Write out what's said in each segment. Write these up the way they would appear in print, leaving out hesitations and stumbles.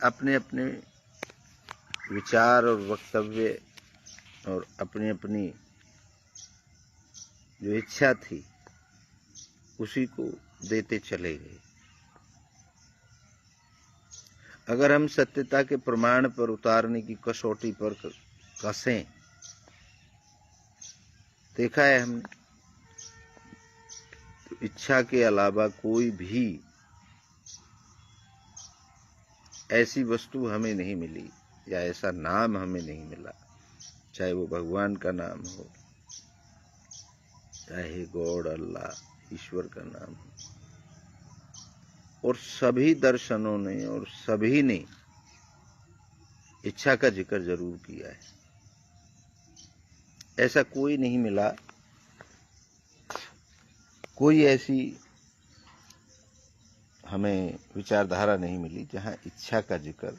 अपने अपने विचार और वक्तव्य और अपनी अपनी जो इच्छा थी उसी को देते चले गए। अगर हम सत्यता के प्रमाण पर उतारने की कसौटी पर कसें, देखा है हमने, तो इच्छा के अलावा कोई भी ऐसी वस्तु हमें नहीं मिली या ऐसा नाम हमें नहीं मिला, चाहे वो भगवान का नाम हो, चाहे गॉड, अल्लाह, ईश्वर का नाम हो। और सभी दर्शनों ने और सभी ने इच्छा का जिक्र जरूर किया है। ऐसा कोई नहीं मिला, कोई ऐसी हमें विचारधारा नहीं मिली जहां इच्छा का जिक्र,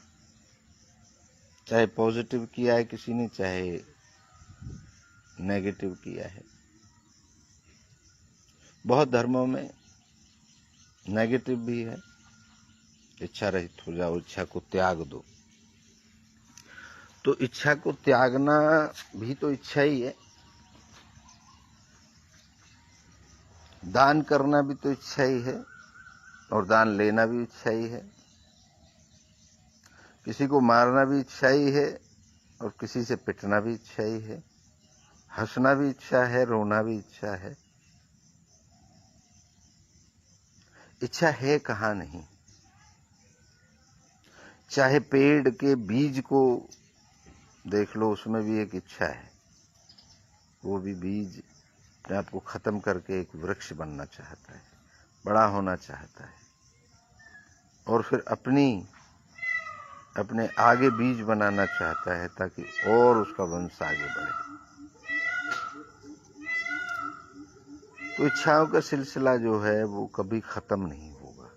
चाहे पॉजिटिव किया है किसी ने, चाहे नेगेटिव किया है। बहुत धर्मों में नेगेटिव भी है, इच्छा रहित हो जाओ, इच्छा को त्याग दो। तो इच्छा को त्यागना भी तो इच्छा ही है, दान करना भी तो इच्छा ही है, और दान लेना भी इच्छा ही है। किसी को मारना भी इच्छा ही है, और किसी से पिटना भी इच्छा ही है। हंसना भी इच्छा है, रोना भी इच्छा है। इच्छा है कहाँ नहीं। चाहे पेड़ के बीज को देख लो, उसमें भी एक इच्छा है। वो भी बीज अपने आप को खत्म करके एक वृक्ष बनना चाहता है, बड़ा होना चाहता है, और फिर अपने आगे बीज बनाना चाहता है ताकि और उसका वंश आगे बढ़े। तो इच्छाओं का सिलसिला जो है वो कभी खत्म नहीं होगा।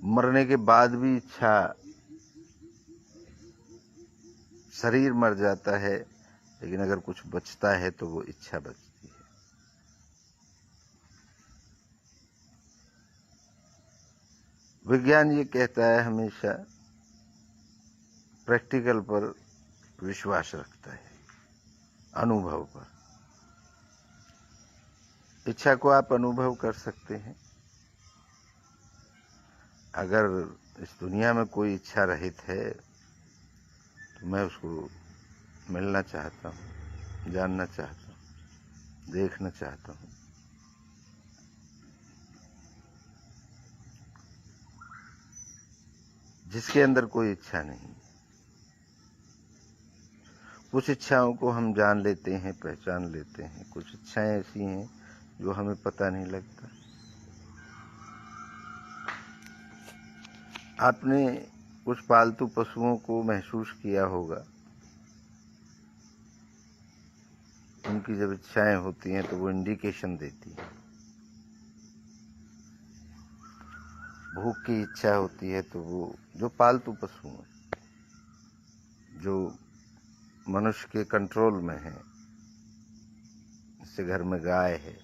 मरने के बाद भी इच्छा, शरीर मर जाता है लेकिन अगर कुछ बचता है तो वो इच्छा बचती है। विज्ञान ये कहता है हमेशा प्रैक्टिकल पर विश्वास रखता है, अनुभव पर। इच्छा को आप अनुभव कर सकते हैं। अगर इस दुनिया में कोई इच्छा रहित है तो मैं उसको मिलना चाहता हूँ, जानना चाहता हूँ, देखना चाहता हूँ। जिसके अंदर कोई इच्छा नहीं। कुछ इच्छाओं को हम जान लेते हैं, पहचान लेते हैं। कुछ इच्छाएं ऐसी हैं जो हमें पता नहीं लगता। आपने कुछ पालतू पशुओं को महसूस किया होगा। उनकी जब इच्छाएं होती हैं तो वो इंडिकेशन देती हैं। भूख की इच्छा होती है तो वो जो पालतू पशु हैं, जो मनुष्य के कंट्रोल में है, जैसे घर में गाय है,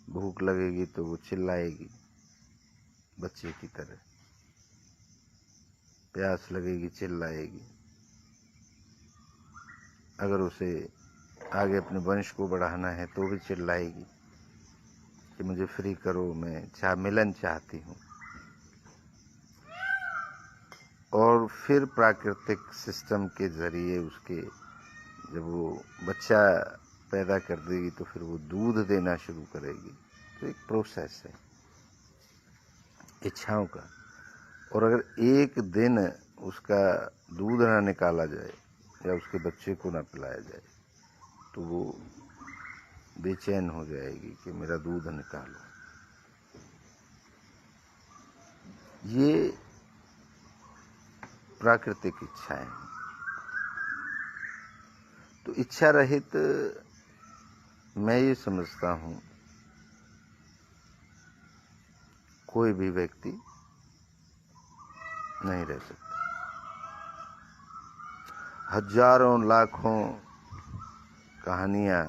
भूख लगेगी तो वो चिल्लाएगी बच्चे की तरह, प्यास लगेगी चिल्लाएगी। अगर उसे आगे अपने वंश को बढ़ाना है तो भी चिल्लाएगी कि मुझे फ्री करो, मैं मिलन चाहती हूँ। और फिर प्राकृतिक सिस्टम के जरिए उसके जब वो बच्चा पैदा कर देगी तो फिर वो दूध देना शुरू करेगी। तो एक प्रोसेस है इच्छाओं का। और अगर एक दिन उसका दूध ना निकाला जाए या उसके बच्चे को ना पिलाया जाए तो वो बेचैन हो जाएगी कि मेरा दूध निकालो। ये प्राकृतिक इच्छाएं हैं। तो इच्छा रहित मैं ये समझता हूं कोई भी व्यक्ति नहीं रह सकता। हजारों लाखों कहानियां,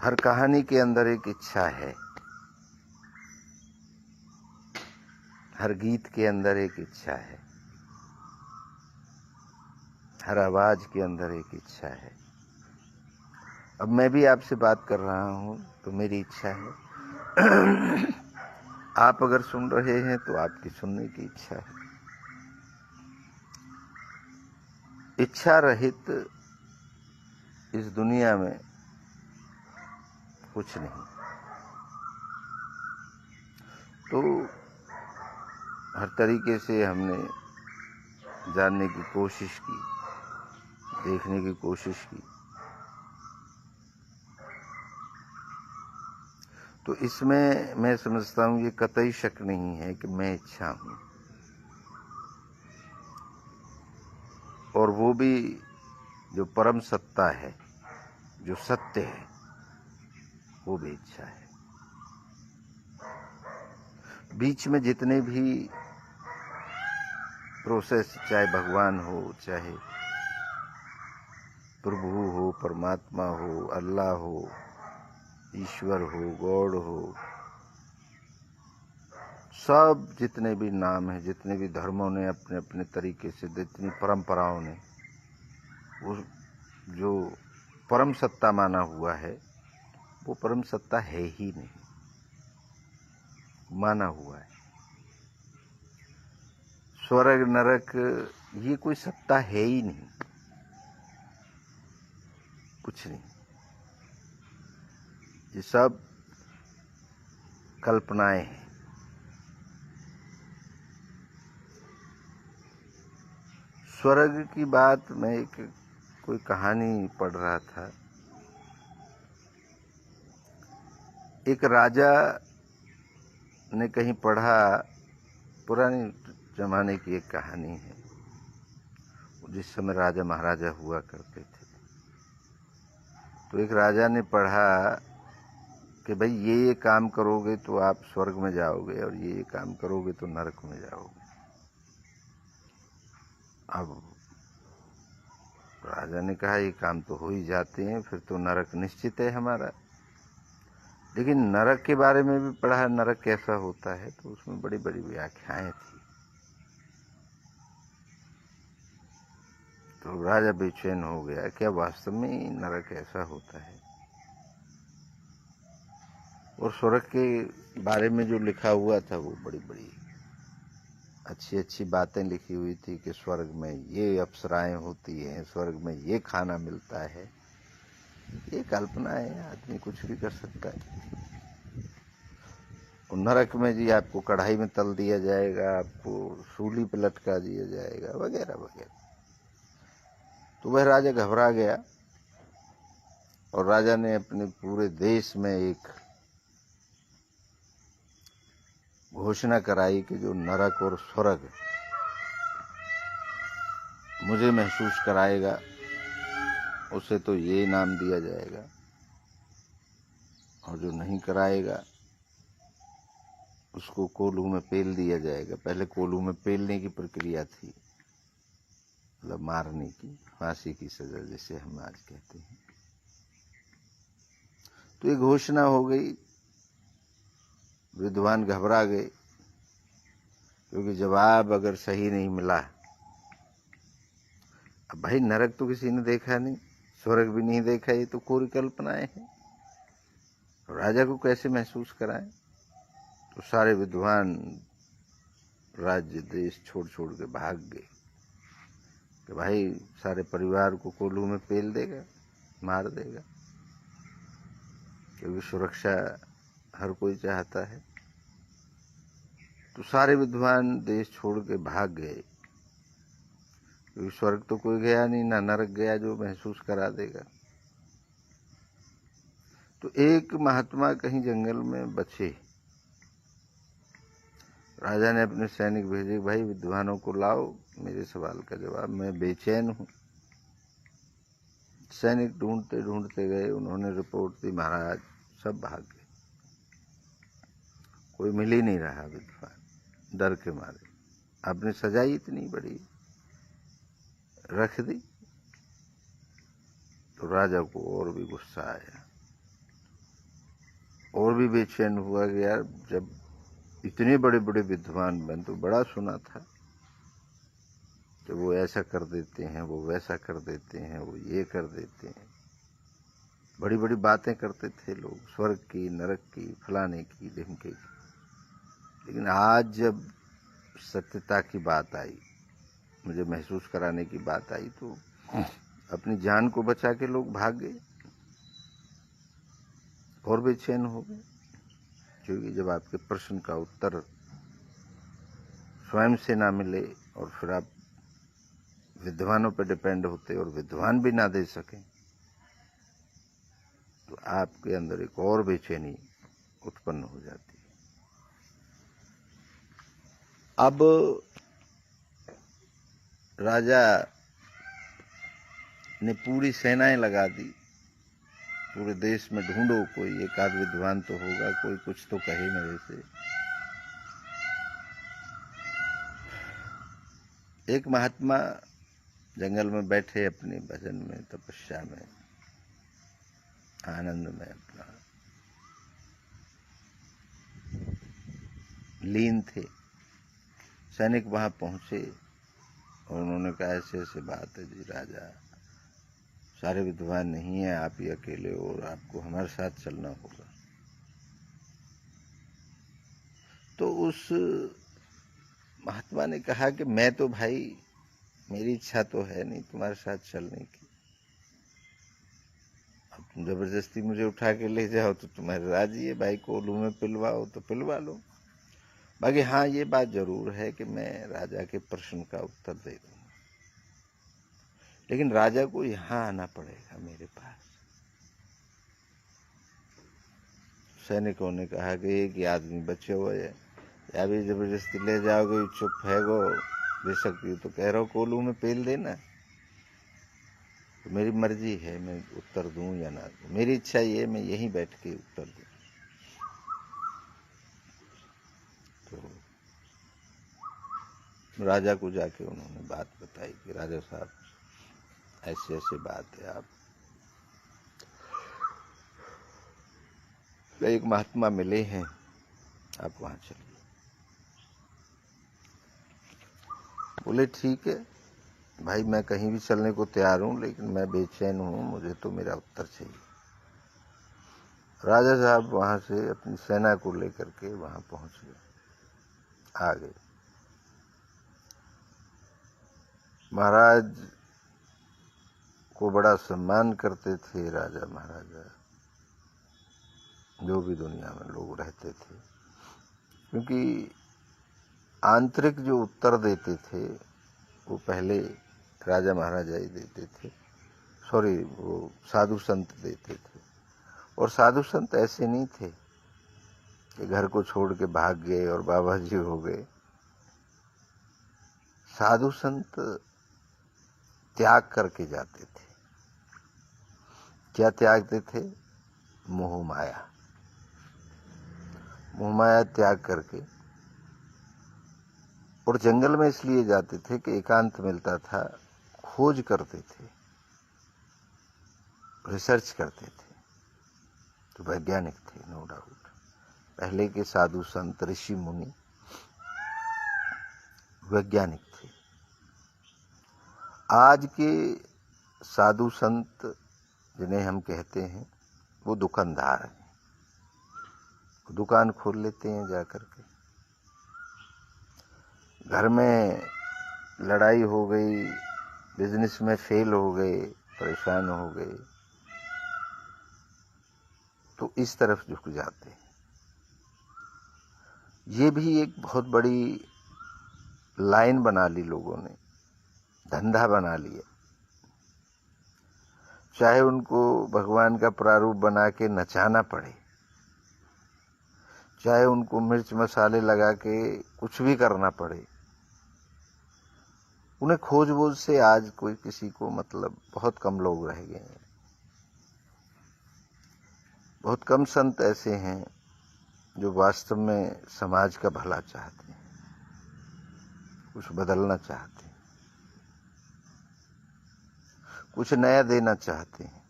हर कहानी के अंदर एक इच्छा है। हर गीत के अंदर एक इच्छा है, हर आवाज के अंदर एक इच्छा है। अब मैं भी आपसे बात कर रहा हूं तो मेरी इच्छा है, आप अगर सुन रहे हैं तो आपकी सुनने की इच्छा है। इच्छा रहित इस दुनिया में कुछ नहीं। तो हर तरीके से हमने जानने की कोशिश की, देखने की कोशिश की, तो इसमें मैं समझता हूं ये कतई शक नहीं है कि मैं इच्छा हूं, और वो भी जो परम सत्ता है, जो सत्य है, वो भी इच्छा है। बीच में जितने भी प्रोसेस, चाहे भगवान हो, चाहे प्रभु हो, परमात्मा हो, अल्लाह हो, ईश्वर हो, गॉड हो, सब जितने भी नाम हैं, जितने भी धर्मों ने अपने अपने तरीके से, जितनी परंपराओं ने वो जो परम सत्ता माना हुआ है, वो परम सत्ता है ही नहीं, माना हुआ है। स्वर्ग नरक ये कोई सत्ता है ही नहीं, कुछ नहीं। ये सब कल्पनाएं हैं। स्वर्ग की बात, मैं कोई कहानी पढ़ रहा था। एक राजा ने कहीं पढ़ा, पुराने जमाने की एक कहानी है, जिस समय राजा महाराजा हुआ करते थे। तो एक राजा ने पढ़ा कि भाई ये काम करोगे तो आप स्वर्ग में जाओगे, और ये काम करोगे तो नरक में जाओगे। अब राजा ने कहा ये काम तो हो ही जाते हैं, फिर तो नरक निश्चित है हमारा। लेकिन नरक के बारे में भी पढ़ा, नरक कैसा होता है, तो उसमें बड़ी बड़ी व्याख्याएं थी। तो राजा बेचैन हो गया, क्या वास्तव में नरक ऐसा होता है? और स्वर्ग के बारे में जो लिखा हुआ था वो बड़ी बड़ी अच्छी अच्छी बातें लिखी हुई थी कि स्वर्ग में ये अप्सराएं होती हैं, स्वर्ग में ये खाना मिलता है। ये कल्पना है, आदमी कुछ भी कर सकता है। और नरक में जी आपको कढ़ाई में तल दिया जाएगा, आपको सूली पे लटका दिया जाएगा, वगैरह वगैरह। तो वह राजा घबरा गया, और राजा ने अपने पूरे देश में एक घोषणा कराई कि जो नरक और स्वर्ग मुझे महसूस कराएगा, उसे तो ये नाम दिया जाएगा, और जो नहीं कराएगा उसको कोल्हू में पेल दिया जाएगा। पहले कोल्हू में पेलने की प्रक्रिया थी, मतलब मारने की, फांसी की सजा जिसे हम आज कहते हैं। तो ये घोषणा हो गई, विद्वान घबरा गए, क्योंकि जवाब अगर सही नहीं मिला, अब भाई नरक तो किसी ने देखा नहीं, स्वर्ग भी नहीं देखा, ये तो कोरी कल्पनाएं हैं, राजा को कैसे महसूस कराएं? तो सारे विद्वान राज्य देश छोड़ छोड़ के भाग गए कि भाई सारे परिवार को कोल्हू में पेल देगा, मार देगा, क्योंकि सुरक्षा हर कोई चाहता है। तो सारे विद्वान देश छोड़ के भाग गए, क्योंकि स्वर्ग तो कोई गया नहीं, ना नरक गया जो महसूस करा देगा। तो एक महात्मा कहीं जंगल में बचे। राजा ने अपने सैनिक भेजे, भाई विद्वानों को लाओ, मेरे सवाल का जवाब, मैं बेचैन हूं। सैनिक ढूंढते ढूंढते गए, उन्होंने रिपोर्ट दी, महाराज सब भाग गए, कोई मिल ही नहीं रहा विद्वान, डर के मारे। आपने सजाई इतनी बड़ी रख दी। तो राजा को और भी गुस्सा आया, और भी बेचैन हुआ कि यार जब इतने बड़े बड़े विद्वान, मैंने तो बड़ा सुना था कि वो ऐसा कर देते हैं, वो वैसा कर देते हैं, वो ये कर देते हैं। बड़ी बड़ी बातें करते थे लोग, स्वर्ग की, नरक की, फलाने की, ढिमके की। लेकिन आज जब सत्यता की बात आई, मुझे महसूस कराने की बात आई, तो अपनी जान को बचा के लोग भाग गए और बेचैन हो गए। क्योंकि जब आपके प्रश्न का उत्तर स्वयं से ना मिले और फिर आप विद्वानों पर डिपेंड होते और विद्वान भी ना दे सकें, तो आपके अंदर एक और बेचैनी उत्पन्न हो जाती है। अब राजा ने पूरी सेनाएं लगा दी, पूरे देश में ढूंढो, कोई एक आध विद्वान तो होगा, कोई कुछ तो कहे मेरे से। एक महात्मा जंगल में बैठे अपने भजन में, तपस्या में, आनंद में अपना लीन थे। सैनिक वहां पहुंचे और उन्होंने कहा ऐसे ऐसे बात है जी राजा, सारे विद्वान नहीं है, आप ही अकेले हो और आपको हमारे साथ चलना होगा। तो उस महात्मा ने कहा कि मैं तो भाई, मेरी इच्छा तो है नहीं तुम्हारे साथ चलने की। अब तुम जबरदस्ती मुझे उठा के ले जाओ तो तुम्हारी राजी है, भाई कोल्हू में पिलवाओ तो पिलवा लो। बाकी हाँ, ये बात जरूर है कि मैं राजा के प्रश्न का उत्तर दे दूंगा, लेकिन राजा को यहां आना पड़ेगा मेरे पास। सैनिकों ने कहा कि एक ही आदमी बचे हुए है, या भी जबरदस्ती ले जाओगे, चुप है गो, बेशक यू तो कह रहा हो कोल्हू में पेल देना, तो मेरी मर्जी है मैं उत्तर दूं या ना दूं। मेरी इच्छा ये, मैं यहीं बैठ के उत्तर दूं। तो राजा को जाके उन्होंने बात बताई कि राजा साहब ऐसे ऐसे बात है, आप एक महात्मा मिले हैं, आप वहां चलिए। बोले ठीक है भाई, मैं कहीं भी चलने को तैयार हूं, लेकिन मैं बेचैन हूं, मुझे तो मेरा उत्तर चाहिए। राजा साहब वहां से अपनी सेना को लेकर के वहां पहुंच गए, आ गए। महाराज को बड़ा सम्मान करते थे राजा महाराजा, जो भी दुनिया में लोग रहते थे, क्योंकि आंतरिक जो उत्तर देते थे वो पहले राजा महाराजा ही देते थे, सॉरी वो साधु संत देते थे। और साधु संत ऐसे नहीं थे कि घर को छोड़ के भाग गए और बाबा जी हो गए। साधु संत त्याग करके जाते थे। क्या त्यागते थे? मोह माया। मोह माया त्याग करके, और जंगल में इसलिए जाते थे कि एकांत मिलता था, खोज करते थे, रिसर्च करते थे। तो वैज्ञानिक थे, नो डाउट। पहले के साधु संत ऋषि मुनि वैज्ञानिक थे। आज के साधु संत जिन्हें हम कहते हैं, वो दुकानदार हैं, दुकान खोल लेते हैं जाकर के। घर में लड़ाई हो गई, बिजनेस में फेल हो गए, परेशान हो गए, तो इस तरफ झुक जाते हैं। ये भी एक बहुत बड़ी लाइन बना ली लोगों ने, धंधा बना लिया। चाहे उनको भगवान का प्रारूप बना के नचाना पड़े, चाहे उनको मिर्च मसाले लगा के कुछ भी करना पड़े, उन्हें खोजबोझ से आज कोई किसी को मतलब बहुत कम लोग रह गए हैं। बहुत कम संत ऐसे हैं जो वास्तव में समाज का भला चाहते हैं, कुछ बदलना चाहते हैं, कुछ नया देना चाहते हैं।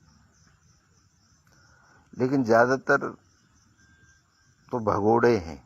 लेकिन ज्यादातर तो भगोड़े हैं,